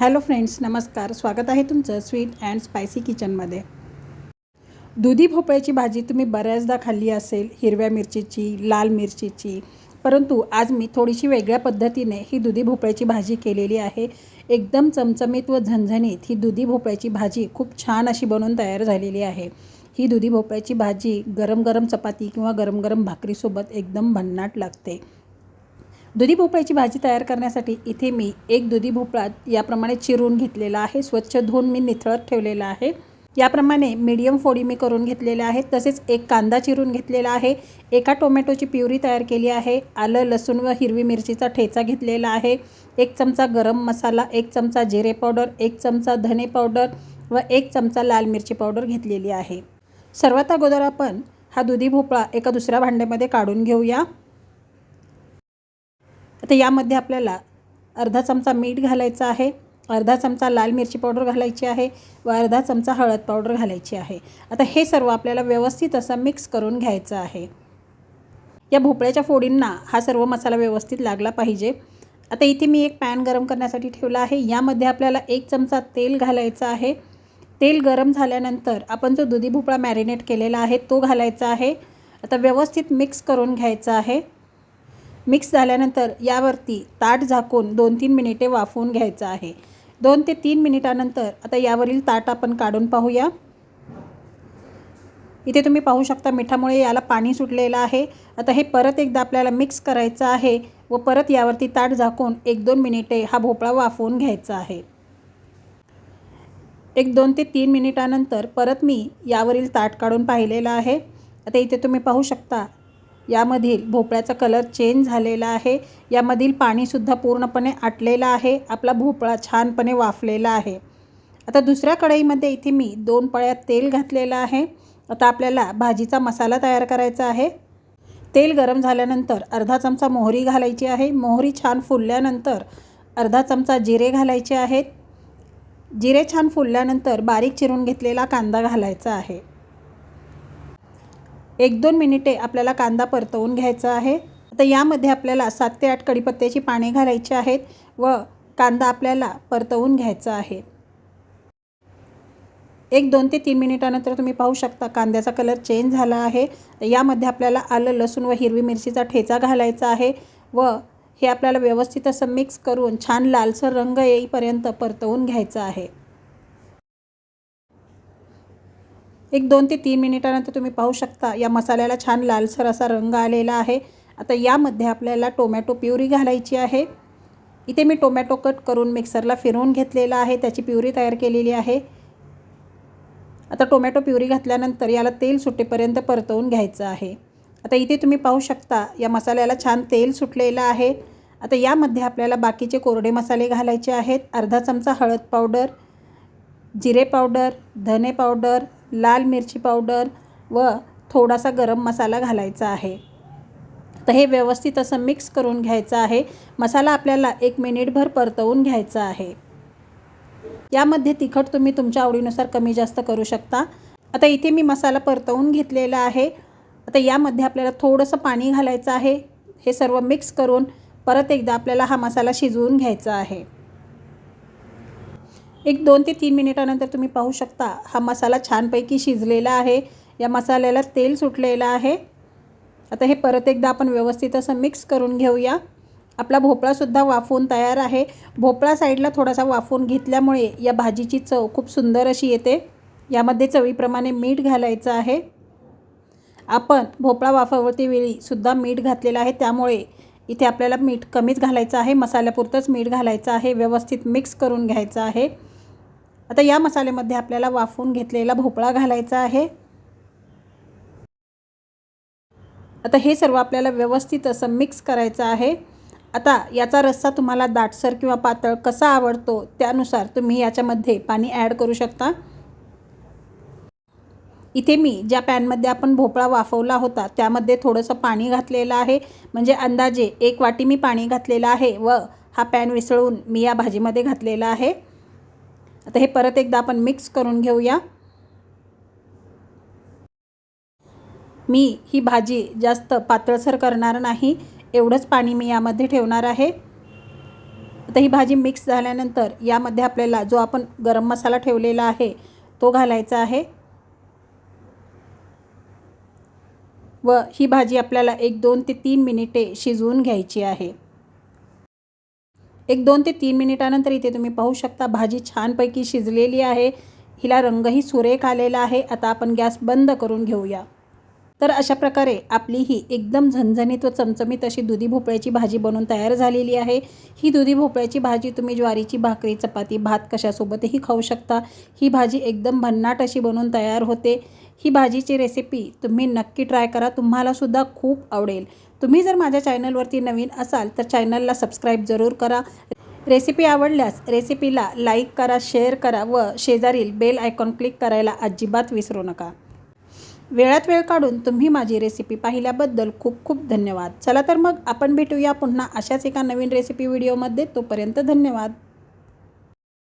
Hello friends, नमस्कार. स्वागत आहे तुमचं स्वीट अँड स्पायसी किचनमध्ये. दुधी भोपळ्याची भाजी तुम्ही बऱ्याचदा खाल्ली असेल, हिरव्या मिरचीची, लाल मिरचीची. परंतु आज मी थोडीशी वेगळ्या पद्धतीने ही दुधी भोपळ्याची भाजी केलेली आहे. एकदम चमचमीत व झणझणीत ही दुधी भोपळ्याची भाजी खूप छान अशी बनवून तयार झालेली आहे. ही दुधी भोपळ्याची भाजी गरम गरम चपाती किंवा गरम गरम भाकरीसोबत एकदम भन्नाट लागते. दुधी भोपळ्याची भाजी तयार करण्यासाठी इथे मी एक दुधी भोपळा याप्रमाणे चिरून घेतलेला आहे. स्वच्छ धुवून मी निथळत ठेवलेला आहे. याप्रमाणे मीडियम फोडी मी करून घेतलेल्या आहेत. तसेच एक कांदा चिरून घेतलेला आहे. एका टोमॅटोची प्युरी तयार केली आहे. आलं, लसूण व हिरवी मिरचीचा ठेचा घेतलेला आहे. 1 चमचा गरम मसाला, 1 चमचा जिरे पावडर, 1 चमचा धने पावडर व 1 चमचा लाल मिरची पावडर घेतलेली आहे. सर्वात अगोदर आपण हा दुधी भोपळा एका दुसऱ्या भांड्यामध्ये काढून घेऊया. आता यामध्ये आपल्याला अर्धा चमचा मीठ घालायचं आहे, अर्धा चमचा लाल मिरची पावडर घालायची आहे व अर्धा चमचा हळद पावडर घालायची आहे. आता हे सर्व आपल्याला व्यवस्थित असं मिक्स करून घ्यायचं आहे. या भोपळ्याच्या फोडींना हा सर्व मसाला व्यवस्थित लागला पाहिजे. आता इथे मी एक पॅन गरम करण्यासाठी ठेवला आहे. यामध्ये आपल्याला 1 चमचा तेल घालायचं आहे. तेल गरम झाल्यानंतर आपण जो दुधी भोपळा मॅरिनेट केलेला आहे तो घालायचा आहे. आता व्यवस्थित मिक्स करून घ्यायचं आहे. मिक्स झाल्यानंतर यावरती ताट झाकून 2-3 मिनिटे वाफवून घ्यायचं आहे. 2 ते 3 मिनिटानंतर आता यावरील ताट आपण काढून पाहूया. इथे तुम्ही पाहू शकता मिठामुळे याला पाणी सुटलेलं आहे. आता हे परत एकदा आपल्याला मिक्स करायचं आहे व परत यावरती ताट झाकून 1-2 मिनिटे हा भोपळा वाफवून घ्यायचा आहे. 1-2 ते 3 मिनिटानंतर परत मी यावरील ताट काढून पाहिलेलं आहे. आता इथे तुम्ही पाहू शकता यामधील भोपळ्याचा कलर चेंज झालेला आहे. यामधील पाणीसुद्धा पूर्णपणे आटलेलं आहे. आपला भोपळा छानपणे वाफलेला आहे. आता दुसऱ्या कढईमध्ये इथे मी 2 पळ्या तेल घातलेलं आहे. आता आपल्याला भाजीचा मसाला तयार करायचा आहे. तेल गरम झाल्यानंतर अर्धा चमचा मोहरी घालायची आहे. मोहरी छान फुलल्यानंतर अर्धा चमचा जिरे घालायचे आहेत. जिरे छान फुलल्यानंतर बारीक चिरून घेतलेला कांदा घालायचा आहे. 1-2 मिनिटे आपल्याला कांदा परतवून घ्यायचा आहे. आता यामध्ये आपल्याला 7 ते 8 कढीपत्त्याची पाने घालायची आहेत व कांदा आपल्याला परतवून घ्यायचा आहे. 1-2 ते 3 मिनिटानंतर तुम्ही पाहू शकता कांद्याचा कलर चेंज झाला आहे. यामध्ये आपल्याला आलं, लसूण व हिरवी मिरचीचा ठेचा घालायचा आहे व हे आपल्याला व्यवस्थित असं मिक्स करून छान लालसर रंग येईपर्यंत परतवून घ्यायचं आहे. 1-2 ते 3 मिनिटानंतर तुम्ही पाहू शकता या मसाल्याला छान लालसर असा रंग आलेला आहे. आता यामध्ये आपल्याला टोमॅटो प्युरी घालायची आहे. इथे मी टोमॅटो कट करून मिक्सरला फिरवून घेतलेला आहे. त्याची प्युरी तयार केलेली आहे. आता टोमॅटो प्युरी घातल्यानंतर याला तेल सुटेपर्यंत परतवून घ्यायचं आहे. आता इथे तुम्ही पाहू शकता या मसाल्याला छान तेल सुटलेलं आहे. आता यामध्ये आपल्याला बाकीचे कोरडे मसाले घालायचे आहेत. अर्धा चमचा हळद पावडर, जिरे पावडर, धने पावडर, लाल मिरची पावडर व थोडासा गरम मसाला घालायचा आहे. तर हे व्यवस्थित असं मिक्स करून घ्यायचं आहे. मसाला आपल्याला 1 मिनिटभर परतवून घ्यायचा आहे. यामध्ये तिखट तुम्ही तुमच्या आवडीनुसार कमी जास्त करू शकता. आता इथे मी मसाला परतवून घेतलेला आहे. आता यामध्ये आपल्याला थोडंसं पाणी घालायचं आहे. हे सर्व मिक्स करून परत एकदा आपल्याला हा मसाला शिजवून घ्यायचा आहे. 1-2 ते 3 मिनिटानंतर तुम्ही पाहू शकता हा मसाला छानपैकी शिजलेला आहे. या मसाल्याला तेल सुटलेलं आहे. आता हे परत एकदा आपण व्यवस्थित असं मिक्स करून घेऊया. आपला भोपळासुद्धा वाफवून तयार आहे. भोपळा साईडला थोडासा वाफवून घेतल्यामुळे या भाजीची चव खूप सुंदर अशी येते. यामध्ये चवीप्रमाणे मीठ घालायचं आहे. आपण भोपळा वाफवते वेळी सुद्धा मीठ घातलेलं आहे, त्यामुळे इथे आपल्याला मीठ कमीच घालायचं आहे. मसाल्यापुरतंच मीठ घालायचं आहे. व्यवस्थित मिक्स करून घ्यायचं आहे. आता या मसाल्यामध्ये आपल्याला वाफवून घेतलेला भोपळा घालायचा आहे. आता हे सर्व आपल्याला व्यवस्थित असं मिक्स करायचं आहे. आता याचा रस्सा तुम्हाला दाटसर किंवा पातळ कसा आवडतो त्यानुसार तुम्ही याच्यामध्ये पाणी ॲड करू शकता. इथे मी ज्या पॅनमध्ये आपण भोपळा वाफवला होता त्यामध्ये थोडंसं पाणी घातलेलं आहे. म्हणजे अंदाजे 1 वाटी मी पाणी घातलेलं आहे व हा पॅन विसळून मी या भाजीमध्ये घातलेला आहे. आता हे परत एकदा आपण मिक्स करून घेऊया. मी ही भाजी जास्त पातळसर करणार नाही. एवढंच पाणी मी यामध्ये ठेवणार आहे. आता ही भाजी मिक्स झाल्यानंतर यामध्ये आपल्याला जो आपण गरम मसाला ठेवलेला आहे तो घालायचा आहे व ही भाजी आपल्याला 1-2 ते 3 मिनिटे शिजवून घ्यायची आहे। 1-2 ते 3 मिनिटानंतर इथे तुम्ही पाहू शकता भाजी छानपैकी शिजलेली आहे। हिला रंगही सुरेख आलेला आहे। आता आपण गॅस बंद करून घेऊया। तर अशा प्रकारे आपली ही एकदम झणझणीत व चमचमीत अशी दुधी भोपळ्याची भाजी बनवून तयार झालेली आहे। ही दुधी भोपळ्याची भाजी तुम्ही ज्वारीची भाकरी, चपाती, भात कशासोबतही खाऊ शकता। ही भाजी एकदम भन्नाट अशी बनवून तयार होते। ही भाजीची रेसिपी तुम्ही नक्की ट्राय करा, तुम्हाला सुद्धा खूप आवडेल। तुम्ही जर माझ्या चॅनलवरती नवीन असाल तर चॅनलला सबस्क्राईब जरूर करा। रेसिपी आवडल्यास रेसिपीला लाईक करा, शेअर करा व शेजारील बेल आयकॉन क्लिक करायला अजिबात विसरू नका। वेळात वेळ काढून तुम्ही माझी रेसिपी पाहिल्याबद्दल खूप खूप धन्यवाद। चला तर मग आपण भेटूया पुन्हा अशाच एका नवीन रेसिपी व्हिडिओमध्ये। तोपर्यंत धन्यवाद।